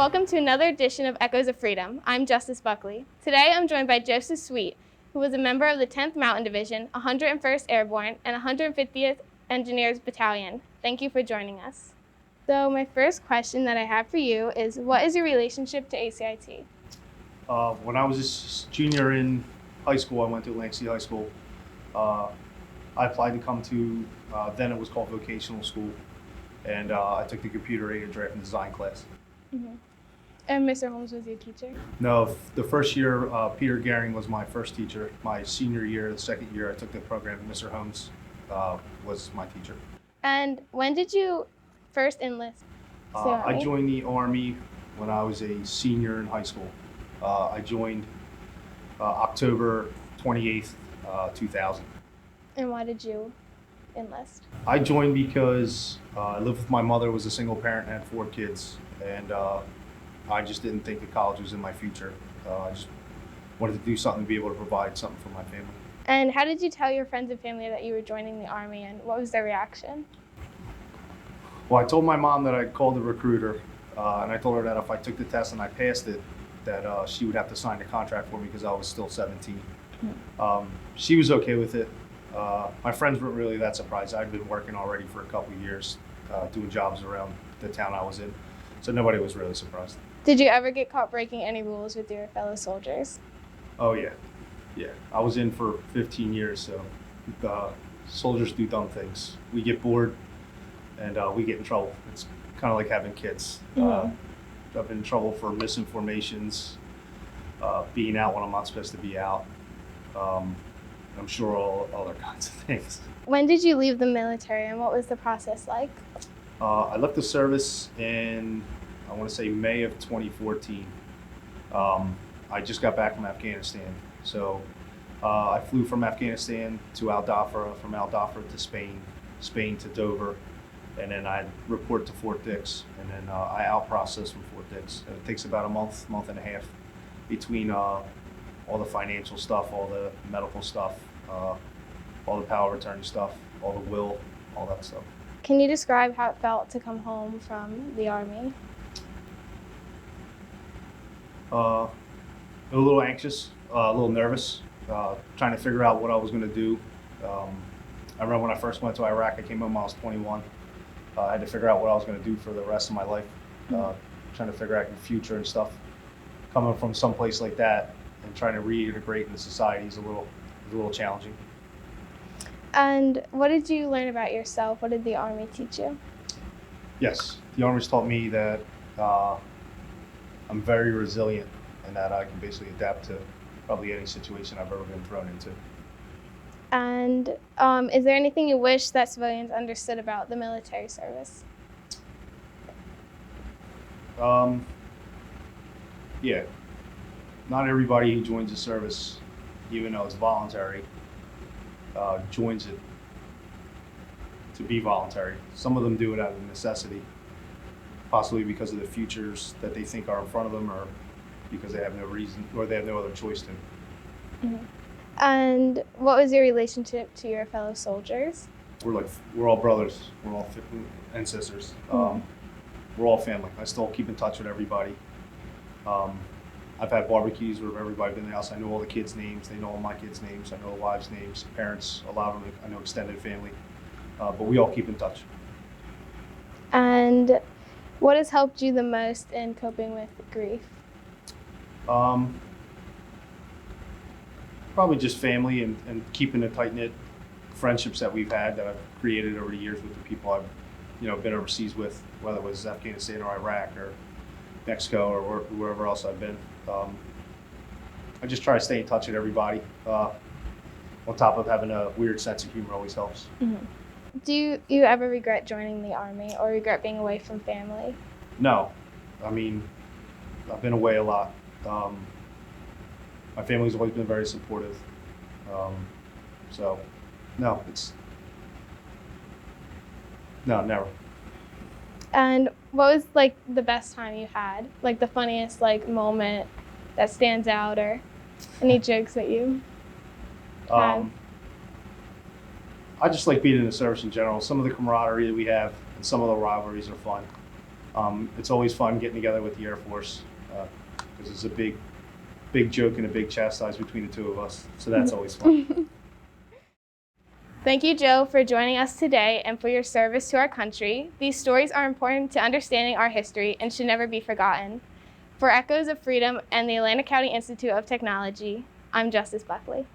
Welcome to another edition of Echoes of Freedom. I'm Justice Buckley. Today I'm joined by Joseph Sweet, who was a member of the 10th Mountain Division, 101st Airborne, and 150th Engineers Battalion. Thank you for joining us. So my first question that I have for you is, what is your relationship to ACIT? When I was a junior in high school, I went to Lacivita High School. I applied to come to, then it was called vocational school, and I took the computer-aided draft and design class. Mm-hmm. And Mr. Holmes was your teacher? No, the first year, Peter Gehring was my first teacher. My senior year, the second year I took the program, Mr. Holmes was my teacher. And when did you first enlist? I joined the Army when I was a senior in high school. I joined October 28th, 2000. And why did you enlist? I joined because I lived with my mother, was a single parent, and had 4 kids. And I just didn't think that college was in my future. I just wanted to do something to be able to provide something for my family. And how did you tell your friends and family that you were joining the Army, and what was their reaction? Well, I told my mom that I called the recruiter, and I told her that if I took the test and I passed it, that she would have to sign the contract for me because I was still 17. She was okay with it. My friends weren't really that surprised. I'd been working already for a couple of years, doing jobs around the town I was in, so nobody was really surprised. Did you ever get caught breaking any rules with your fellow soldiers? Oh yeah. I was in for 15 years, so soldiers do dumb things. We get bored, and we get in trouble. It's kind of like having kids. Mm-hmm. I've been in trouble for misinformations, being out when I'm not supposed to be out. I'm sure all other kinds of things. When did you leave the military, and what was the process like? I left the service in, I want to say, May of 2014. I just got back from Afghanistan. So I flew from Afghanistan to Al Dhafra, from Al Dhafra to Spain, Spain to Dover, and then I report to Fort Dix, and then I out-process from Fort Dix. And it takes about a month and a half between all the financial stuff, all the medical stuff, all the power of attorney stuff, all the will, all that stuff. Can you describe how it felt to come home from the Army? A little anxious, a little nervous, trying to figure out what I was going to do. I remember when I first went to Iraq, I came home when I was 21. I had to figure out what I was going to do for the rest of my life, trying to figure out the future and stuff. Coming from some place like that and trying to reintegrate into society is a little challenging. And what did you learn about yourself? What did the Army teach you? Yes, the Army's taught me that I'm very resilient and that I can basically adapt to probably any situation I've ever been thrown into. And is there anything you wish that civilians understood about the military service? Yeah, not everybody who joins the service, even though it's voluntary, joins it to be voluntary. Some of them do it out of necessity, possibly because of the futures that they think are in front of them, or because they have no reason, or they have no other choice to. Mm-hmm. And what was your relationship to your fellow soldiers? We're all brothers. We're all and sisters. We're all family. I still keep in touch with everybody. I've had barbecues where everybody's been in the house. I know all the kids' names. They know all my kids' names. I know the wives' names, parents, a lot of them. I know extended family. But we all keep in touch. And what has helped you the most in coping with grief? Probably just family and keeping the tight-knit friendships that we've had, that I've created over the years with the people I've been overseas with, whether it was Afghanistan or Iraq or Mexico or wherever else I've been. I just try to stay in touch with everybody. On top of having a weird sense of humor always helps. Mm-hmm. Do you ever regret joining the Army or regret being away from family? No. I mean, I've been away a lot. My family's always been very supportive. So, no, never. And what was like the best time you had? Like the funniest moment that stands out, or any jokes that you had? I just like being in the service in general. Some of the camaraderie that we have and some of the rivalries are fun. It's always fun getting together with the Air Force because it's a big joke and a big chastise between the two of us. So that's always fun. Thank you, Joe, for joining us today and for your service to our country. These stories are important to understanding our history and should never be forgotten. For Echoes of Freedom and the Atlantic County Institute of Technology, I'm Justyce Buckley.